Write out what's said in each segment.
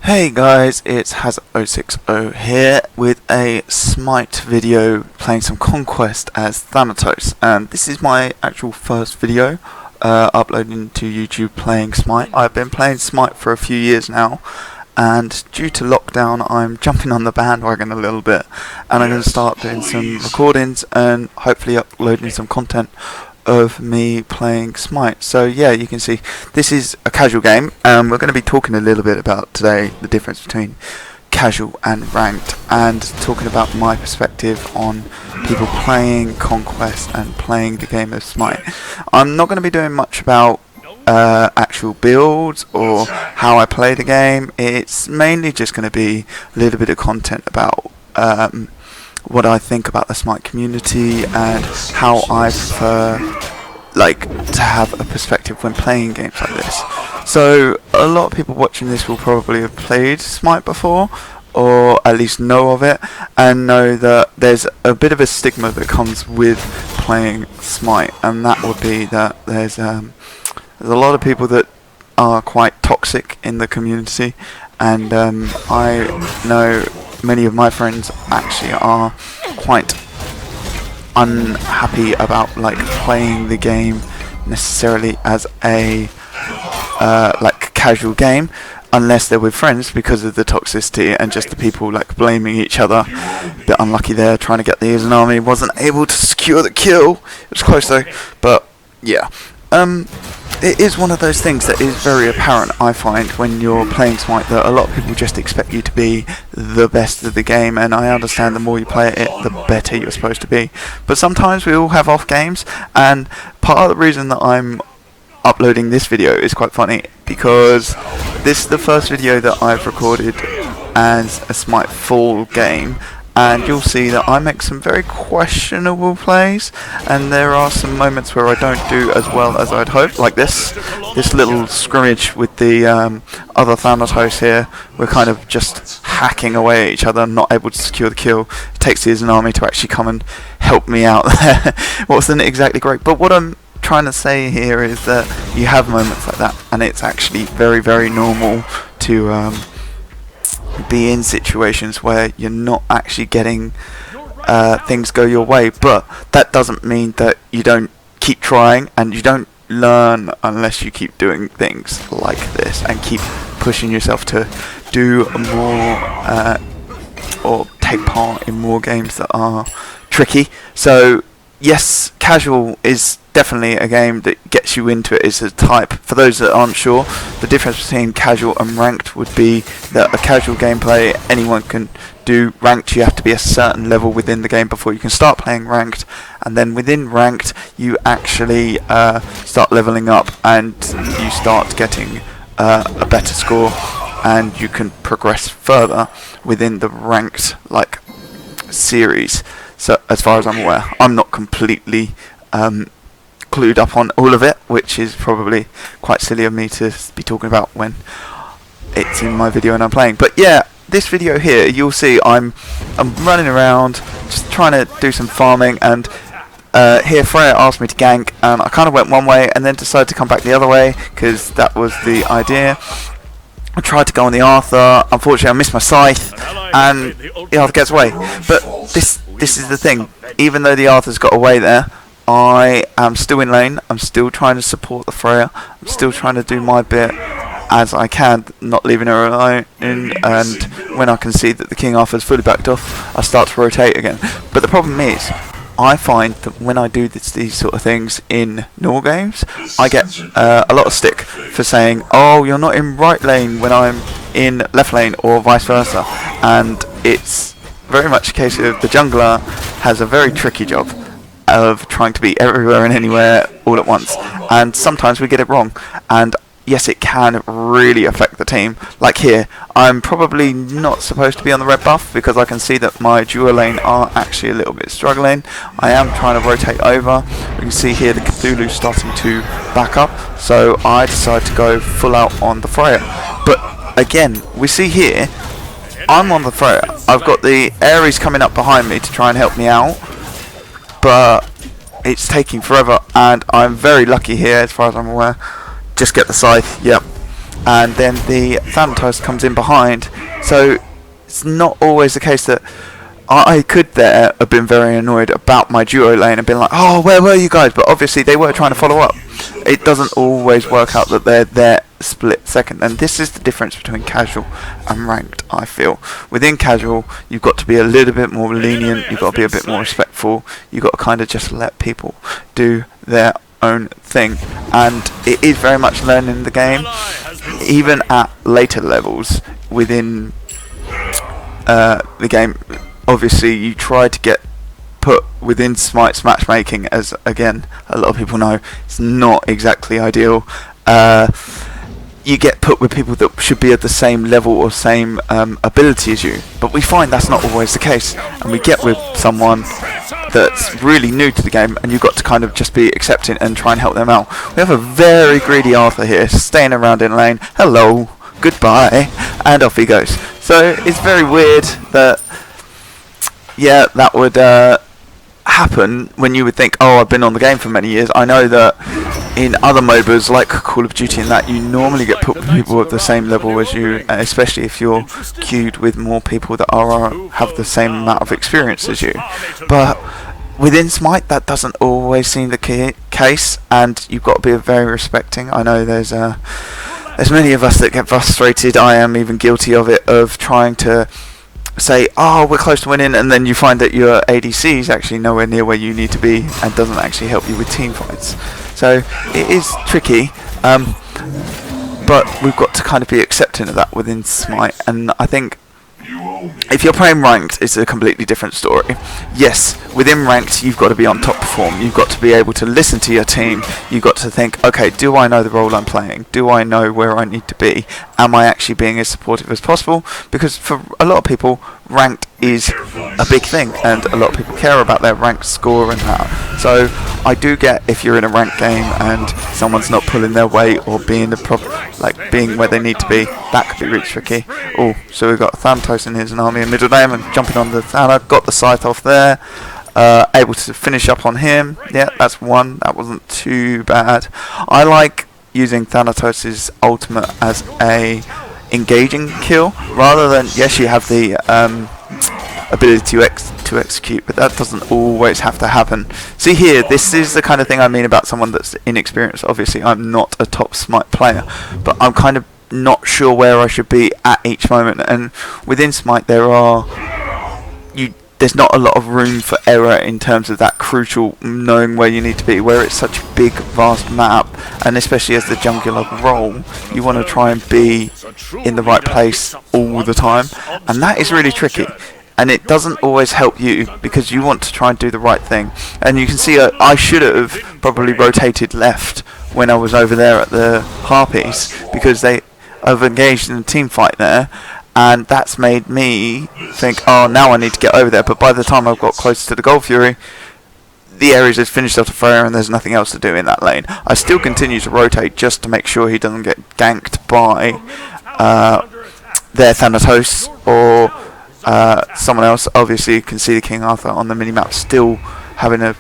Hey guys, it's Haz060 here with a Smite video playing some Conquest as Thanatos, and this is my actual first video uploading to YouTube playing Smite. I've been playing Smite for a few years now, and due to lockdown I'm jumping on the bandwagon a little bit, and I'm going to start doing some recordings and hopefully uploading some content of me playing Smite. So yeah, you can see this is a casual game, and we're going to be talking a little bit about today the difference between casual and ranked, and talking about my perspective on people playing Conquest and playing the game of Smite. I'm not going to be doing much about actual builds or how I play the game. It's mainly just going to be a little bit of content about what I think about the Smite community and how I prefer to have a perspective when playing games like this. So a lot of people watching this will probably have played Smite before, or at least know of it, and know that there's a bit of a stigma that comes with playing Smite, and that would be that there's a lot of people that are quite toxic in the community, and I know many of my friends actually are quite unhappy about playing the game necessarily as a casual game, unless they're with friends, because of the toxicity and just the people blaming each other. Bit unlucky there, trying to get the Asian army, wasn't able to secure the kill. It was close though, but yeah. It is one of those things that is very apparent, I find, when you're playing Smite, that a lot of people just expect you to be the best of the game, and I understand the more you play it, the better you're supposed to be. But sometimes we all have off games, and part of the reason that I'm uploading this video is quite funny, because this is the first video that I've recorded as a Smite full game, and you'll see that I make some very questionable plays, and there are some moments where I don't do as well as I'd hoped, like this little scrimmage with the other Thanatos here. We're kind of just hacking away at each other, not able to secure the kill. It takes the Asian army to actually come and help me out there. Wasn't exactly great, but what I'm trying to say here is that you have moments like that, and it's actually very, very normal to be in situations where you're not actually getting things go your way, but that doesn't mean that you don't keep trying, and you don't learn unless you keep doing things like this and keep pushing yourself to do more or take part in more games that are tricky. So yes, casual is definitely a game that gets you into it. It's a type. For those that aren't sure, the difference between casual and ranked would be that a casual gameplay anyone can do. Ranked, you have to be a certain level within the game before you can start playing ranked, and then within ranked you actually start leveling up, and you start getting a better score, and you can progress further within the ranked series. So as far as I'm aware, I'm not completely clued up on all of it, which is probably quite silly of me to be talking about when it's in my video and I'm playing. But yeah, this video here, you'll see I'm running around just trying to do some farming, and here Freya asked me to gank, and I kind of went one way and then decided to come back the other way because that was the idea. I tried to go on the Arthur. Unfortunately, I missed my scythe, and the Arthur gets away. But this is the thing. Even though the Arthur's got away there, I am still in lane. I'm still trying to support the Freya. I'm still trying to do my bit as I can, not leaving her alone. And when I can see that the King Arthur's fully backed off, I start to rotate again. But the problem is, I find that when I do these sort of things in normal games, I get a lot of stick for saying, oh, you're not in right lane when I'm in left lane, or vice versa. And it's very much a case of the jungler has a very tricky job of trying to be everywhere and anywhere all at once, and sometimes we get it wrong, and yes, it can really affect the team. Like here, I'm probably not supposed to be on the red buff because I can see that my dual lane are actually a little bit struggling. I am trying to rotate over. You can see here the Cthulhu starting to back up, so I decide to go full out on the Freya. But again, we see here, I'm on the Freya. I've got the Ares coming up behind me to try and help me out, but it's taking forever, and I'm very lucky here as far as I'm aware. Just get the scythe, yep. and then the Thanatos comes in behind. So it's not always the case that I could there have been very annoyed about my duo lane and been like, oh, where were you guys? But obviously they were trying to follow up. It doesn't always work out that they're there split second, and this is the difference between casual and ranked, I feel. Within casual, you've got to be a little bit more lenient, you've got to be a bit more respectful, you've got to kind of just let people do their own thing, and it is very much learning the game. Even at later levels within the game, obviously you try to get put within Smite's matchmaking, as again a lot of people know it's not exactly ideal. You get put with people that should be at the same level or same ability as you, but we find that's not always the case, and we get with someone that's really new to the game, and you've got to kind of just be accepting and try and help them out. We have a very greedy Arthur here, staying around in lane. Hello, goodbye, and off he goes. So it's very weird that, yeah, that would happen when you would think, oh, I've been on the game for many years. I know that in other MOBAs like Call of Duty and that, you normally get put with people at the same level as you, especially if you're queued with more people that have the same amount of experience as you. But within Smite, that doesn't always seem the case, and you've got to be very respecting. I know there's many of us that get frustrated. I am even guilty of it, of trying to say, oh, we're close to winning, and then you find that your ADC is actually nowhere near where you need to be and doesn't actually help you with team fights. So it is tricky, but we've got to kind of be accepting of that within Smite, and I think if you're playing ranked, it's a completely different story. Yes, within ranked, you've got to be on top form. You've got to be able to listen to your team. You've got to think, okay, do I know the role I'm playing? Do I know where I need to be? Am I actually being as supportive as possible? Because for a lot of people, ranked is a big thing, and a lot of people care about their ranked score and that. So I do get if you're in a ranked game and someone's not pulling their weight or being being where they need to be, that could be really tricky. Oh, so we've got Thanatos in his army in middle lane and jumping on the Thana, got the scythe off there, able to finish up on him. Yeah, that's one. That wasn't too bad. I like using Thanatos' ultimate as a engaging kill, rather than, yes, you have the ability to execute, but that doesn't always have to happen. See here, this is the kind of thing I mean about someone that's inexperienced. Obviously I'm not a top Smite player, but I'm kind of not sure where I should be at each moment, and within Smite there's not a lot of room for error in terms of that crucial knowing where you need to be, where it's such a big vast map, and especially as the jungler role, you want to try and be in the right place all the time, and that is really tricky, and it doesn't always help you because you want to try and do the right thing. And you can see I should have probably rotated left when I was over there at the Harpies, because they have engaged in a team fight there, and that's made me think, oh, now I need to get over there. But by the time I've got closer to the Gold Fury, the area's just finished off the Freya and there's nothing else to do in that lane. I still continue to rotate just to make sure he doesn't get ganked by their Thanatos or someone else. Obviously you can see the King Arthur on the minimap still having a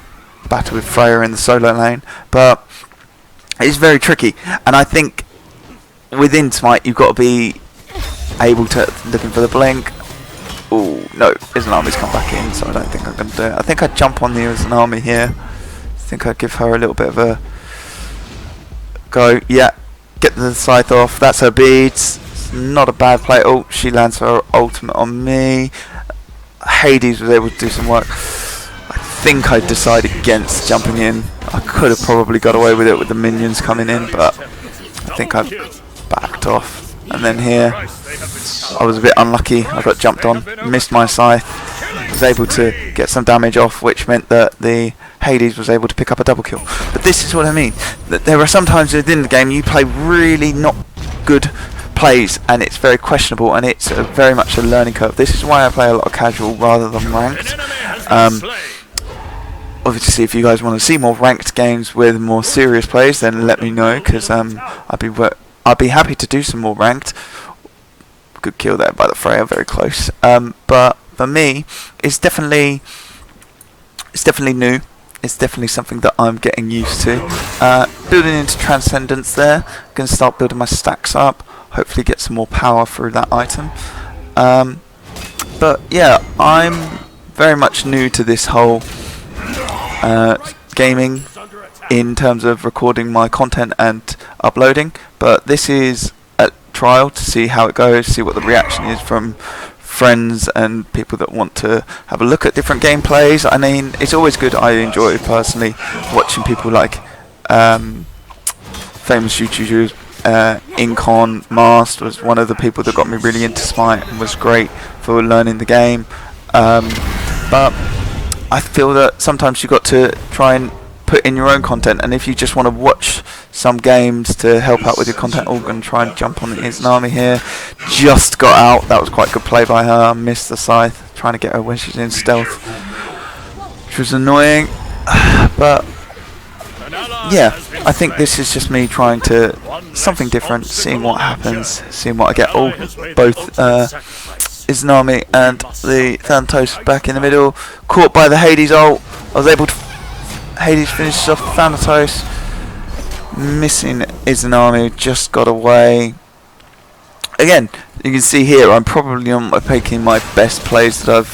battle with Freya in the solo lane, but it's very tricky. And I think within Smite you've got to be able to, looking for the blink. Oh no, Izanami's come back in, so I don't think I'm going to do it. I think I'd jump on the Izanami here. I think I'd give her a little bit of a go. Yeah, get the scythe off. That's her beads. It's not a bad play. Oh, she lands her ultimate on me. Hades was able to do some work. I think I'd decide against jumping in. I could have probably got away with it with the minions coming in, but I think I've backed off. And then here, I was a bit unlucky. I got jumped on, missed my scythe, was able to get some damage off, which meant that the Hades was able to pick up a double kill. But this is what I mean. That there are sometimes within the game you play really not good plays, and it's very questionable, and it's very much a learning curve. This is why I play a lot of casual rather than ranked. Obviously, if you guys want to see more ranked games with more serious plays, then let me know, because I'd be happy to do some more ranked. Good kill there by the Freya, very close. But for me, it's definitely new. it's definitely something that I'm getting used to. Building into Transcendence there. Going to start building my stacks up. Hopefully get some more power through that item. But yeah, I'm very much new to this whole gaming in terms of recording my content and uploading. But this is a trial to see how it goes, see what the reaction is from friends and people that want to have a look at different gameplays. I mean, it's always good. I enjoy personally watching people like famous YouTubers. Incon Mast was one of the people that got me really into Smite and was great for learning the game. But I feel that sometimes you've got to try and put in your own content, and if you just want to watch some games to help out with your content, I'm going to try and jump on the Izanami here. Just got out. That was quite good play by her. Missed the scythe, trying to get her when she's in stealth, which was annoying. But yeah, I think this is just me trying to something different, seeing what happens, seeing what I get. Oh, both Izanami and the Thanatos back in the middle, caught by the Hades ult. I was able to Hades finishes off Thanatos, missing Izanami, just got away. Again, you can see here I'm probably making my best plays that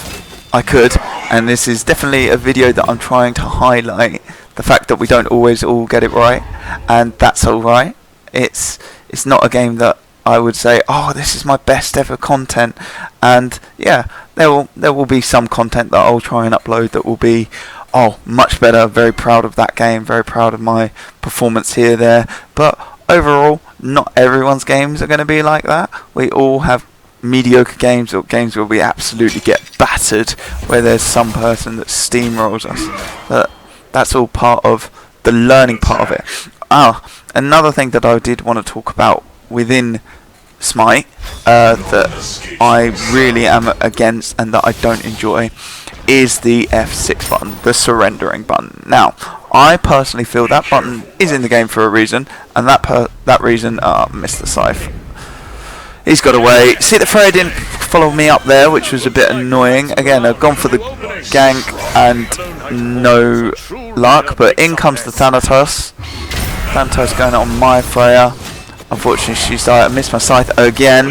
I could, and this is definitely a video that I'm trying to highlight the fact that we don't always all get it right, and that's alright. It's not a game that I would say, oh, this is my best ever content. And yeah, there will be some content that I'll try and upload that will be, oh, much better. Very proud of that game, very proud of my performance here, there. But overall, not everyone's games are going to be like that. We all have mediocre games, or games where we absolutely get battered, where there's some person that steamrolls us. But that's all part of the learning part of it. Another thing that I did want to talk about within Smite that I really am against and that I don't enjoy is the F6 button, the surrendering button. Now, I personally feel that button is in the game for a reason, and that reason, missed the scythe. He's got away. See, the Freya didn't follow me up there, which was a bit annoying. Again, I've gone for the gank and no luck, but in comes the Thanatos. Thanatos going on my Freya. Unfortunately, she started. I missed my scythe again.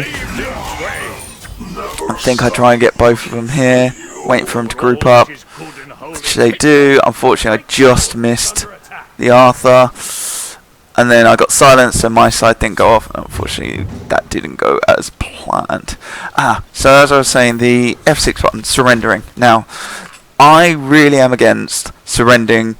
I think I try and get both of them here. Waiting for them to group up. Which they do. Unfortunately, I just missed the Arthur. And then I got silenced, so my side didn't go off. Unfortunately, that didn't go as planned. So as I was saying, the F6 button, surrendering. Now, I really am against surrendering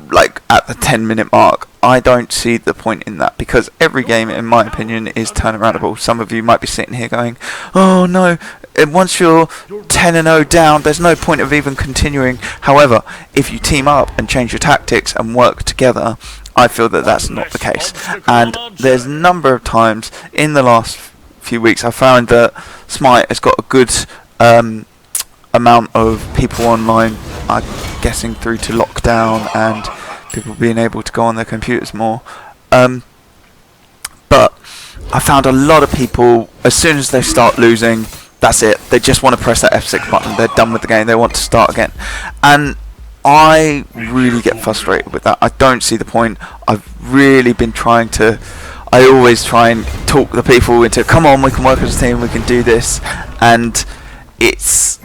like at the 10-minute mark. I don't see the point in that, because every game, in my opinion, is turnaroundable. Some of you might be sitting here going, oh no, once you're 10-0 down, there's no point of even continuing. However, if you team up and change your tactics and work together, I feel that that's not the case. And there's a number of times in the last few weeks I found that Smite has got a good amount of people online, I'm guessing through to lockdown and people being able to go on their computers more. But I found a lot of people, as soon as they start losing, that's it. They just want to press that F6 button. They're done with the game. They want to start again. And I really get frustrated with that. I don't see the point. I've really been trying to... I always try and talk the people into, come on, we can work as a team, we can do this. And it's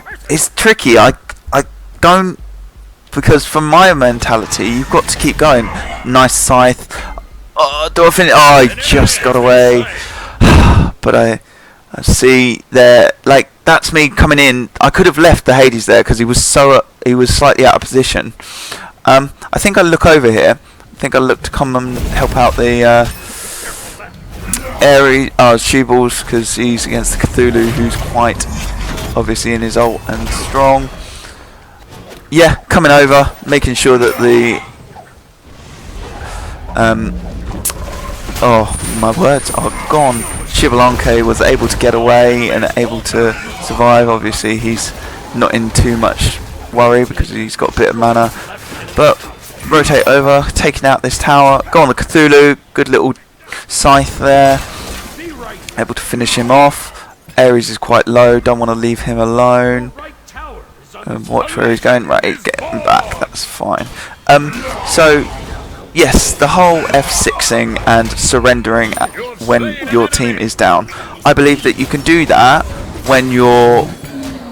tricky. I don't... Because from my mentality, you've got to keep going. Nice scythe. Oh, do I finish? Oh, I just got away. But I see there, like, that's me coming in. I could have left the Hades there because he was slightly out of position. I think I'll look over here. I think I'll look to come and help out the Ares, Sheebles, because he's against the Cthulhu, who's quite obviously in his ult and strong. Yeah, coming over, making sure that the oh, my words are gone. Shivalanke was able to get away and able to survive. Obviously, he's not in too much worry because he's got a bit of mana. But rotate over, taking out this tower. Go on the Cthulhu. Good little scythe there. Able to finish him off. Ares is quite low. Don't want to leave him alone. Watch where he's going. Right, he's getting back. That's fine. So yes, the whole F6ing and surrendering when your team is down. I believe that you can do that when you're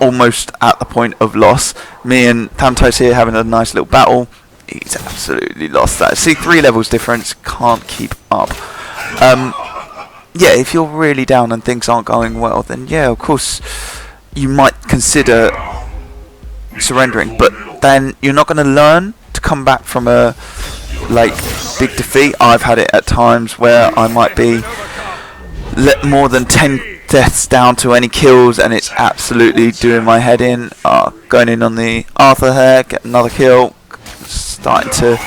almost at the point of loss. Me and Thanatos here having a nice little battle. He's absolutely lost that. See, 3 levels difference. Can't keep up. Yeah, if you're really down and things aren't going well, then yeah, of course, you might consider surrendering. But then you're not going to learn to come back from a big defeat. I've had it at times where I might be more than 10 deaths down to any kills, and it's absolutely doing my head in. Going in on the Arthur here, get another kill, starting to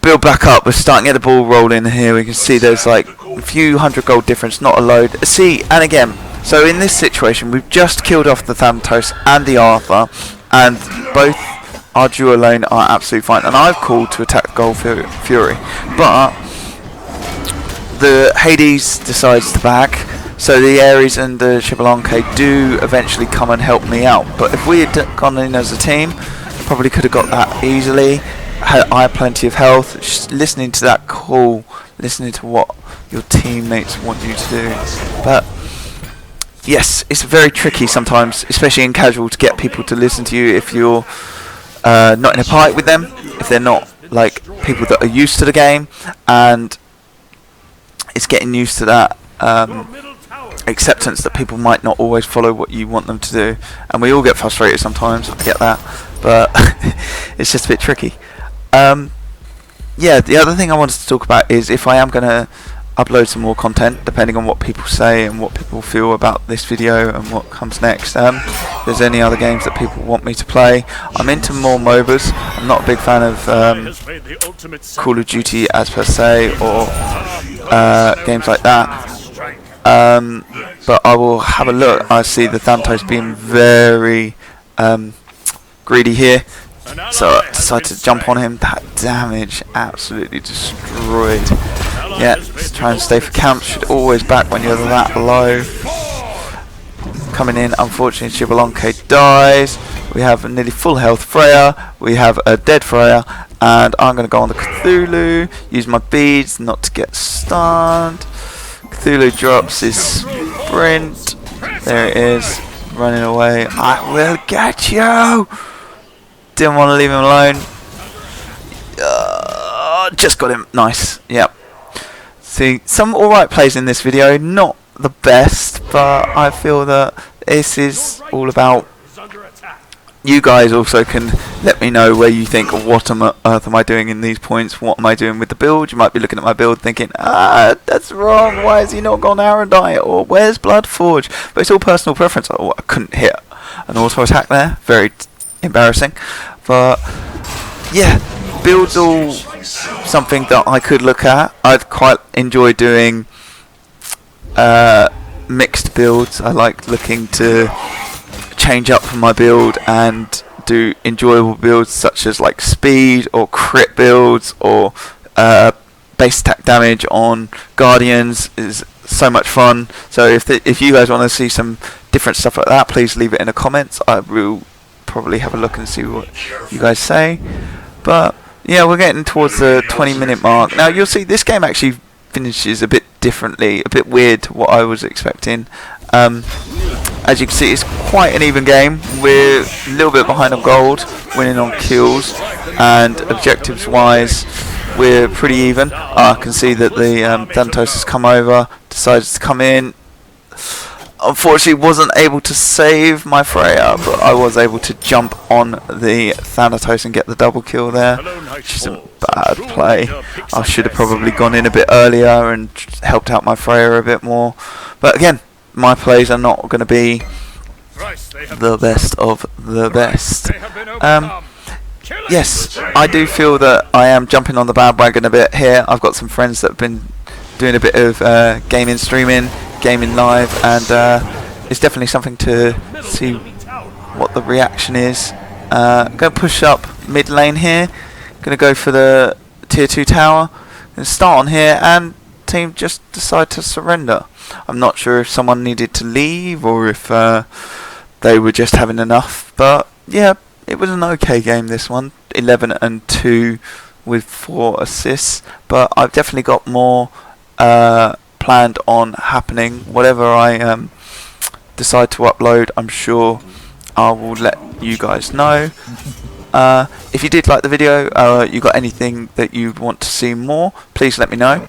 build back up. We're starting to get the ball rolling here. We can see there's like a few hundred gold difference, not a load. See, and again, so in this situation we've just killed off the Thanatos and the Arthur, and both our duo lane are absolutely fine, and I've called to attack Gold Fury, but the Hades decides to back, so the Ares and the Shibalonke do eventually come and help me out. But if we had gone in as a team, probably could have got that easily. I had plenty of health. Just listening to that call, listening to what your teammates want you to do. But yes, it's very tricky sometimes, especially in casual, to get people to listen to you if you're not in a fight with them, if they're not like people that are used to the game, and it's getting used to that acceptance that people might not always follow what you want them to do, and we all get frustrated sometimes. I get that, but it's just a bit tricky. Yeah, the other thing I wanted to talk about is if I am going to upload some more content, depending on what people say and what people feel about this video and what comes next. If there's any other games that people want me to play, I'm into more MOBAs. I'm not a big fan of Call of Duty as per se, or games like that. But I will have a look. I see the Thanatos being very greedy here, so I decided to jump on him. That damage absolutely destroyed. Yeah, just try and stay for camp. Should always back when you're that low. Coming in, unfortunately, Shibalonke dies. We have a nearly full health Freya. We have a dead Freya, and I'm going to go on the Cthulhu. Use my beads not to get stunned. Cthulhu drops his sprint. There it is, running away. I will get you. Didn't want to leave him alone. Just got him. Nice. Yep. See, some alright plays in this video. Not the best, but I feel that this is all about you guys. Also can let me know where you think, what on earth am I doing in these points, what am I doing with the build. You might be looking at my build thinking, that's wrong, why has he not gone Aerodite, or where's Bloodforge? But it's all personal preference. Oh, I couldn't hit an auto attack there, very embarrassing. But yeah, builds all something that I could look at. I'd quite enjoy doing mixed builds. I like looking to change up from my build and do enjoyable builds such as like speed or crit builds, or base attack damage on Guardians is so much fun. So if you guys want to see some different stuff like that, please leave it in the comments. I will probably have a look and see what you guys say. But yeah, we're getting towards the 20-minute mark. Now you'll see this game actually finishes a bit differently, a bit weird to what I was expecting. As you can see, it's quite an even game. We're a little bit behind on gold, winning on kills, and objectives wise we're pretty even. I can see that the Thanatos has come over, decided to come in. Unfortunately wasn't able to save my Freya, but I was able to jump on the Thanatos and get the double kill there, which is a bad play. I should have probably gone in a bit earlier and helped out my Freya a bit more. But again, my plays are not going to be the best of the best. Yes, I do feel that I am jumping on the bandwagon a bit here. I've got some friends that have been doing a bit of gaming, streaming, gaming live, and it's definitely something to see what the reaction is. I'm going to push up mid lane here. Going to go for the tier 2 tower. Going to start on here, and team just decide to surrender. I'm not sure if someone needed to leave or if they were just having enough, but yeah, it was an okay game, this one. 11 and 2 with 4 assists, but I've definitely got more planned on happening. Whatever I decide to upload, I'm sure I will let you guys know. If you did like the video, you got anything that you want to see more, please let me know.